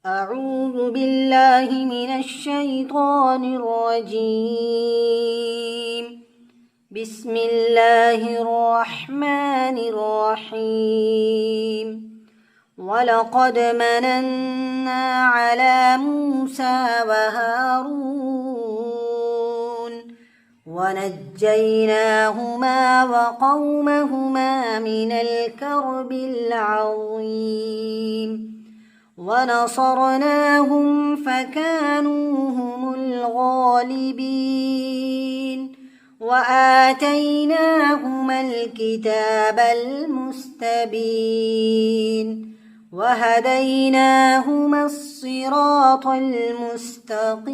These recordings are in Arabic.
أعوذ بالله من الشيطان الرجيم. بسم الله الرحمن الرحيم. ولقد مننا على موسى وهارون ونجيناهما وقومهما من الكرب العظيم ونصرناهم فكانوا هم الغالبين وآتيناهما الكتاب المستبين وهديناهما الصراط المستقيم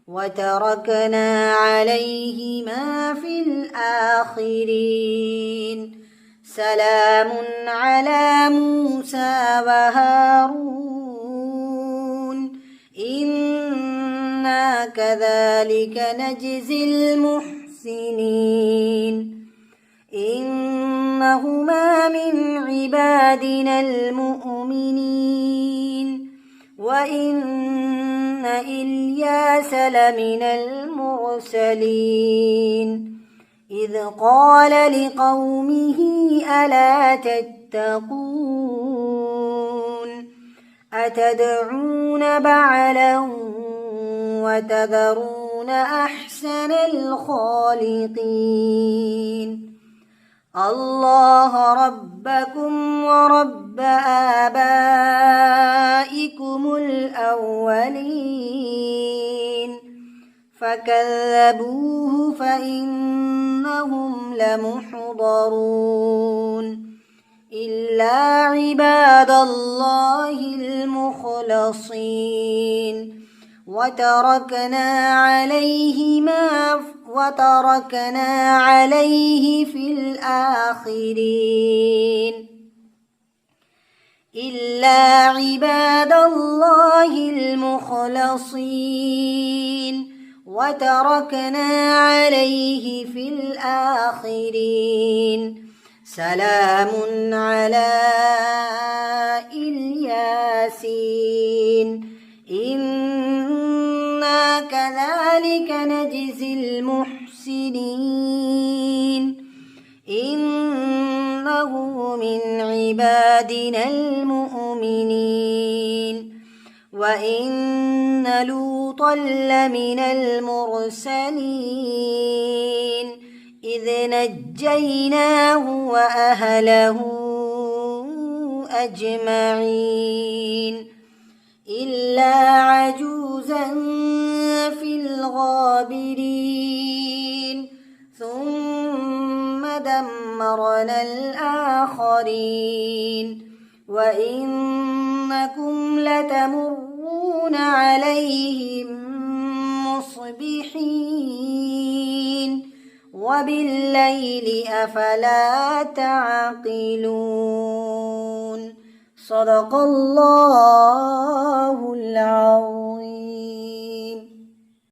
وتركنا عليهما في الآخرين. سلام على موسى وهارون إنا كذلك نجزي المحسنين إنهما من عبادنا المؤمنين وإن إلياس لمن المرسلين إذ قال لقومه ألا تتقون أتدعون بعلا وتذرون أحسن الخالقين الله ربكم ورب آبائكم الأولين فكذبوه فإنهم لمحضرون إلا عباد الله المخلصين وتركنا عليه في الآخرين إلا عباد الله المخلصين وتركنا عليه في الآخرين سلام على الياسين إنا كذلك نجزي المحسنين إنه من عبادنا المؤمنين وإن لوطا لمن المرسلين إذ نجيناه وأهله أجمعين إلا عجوزا في الغابرين ثم دمرنا الآخرين وإنكم لتمرون عليهم مصبحين وبالليل أفلا تعقلون صدق الله العظيم.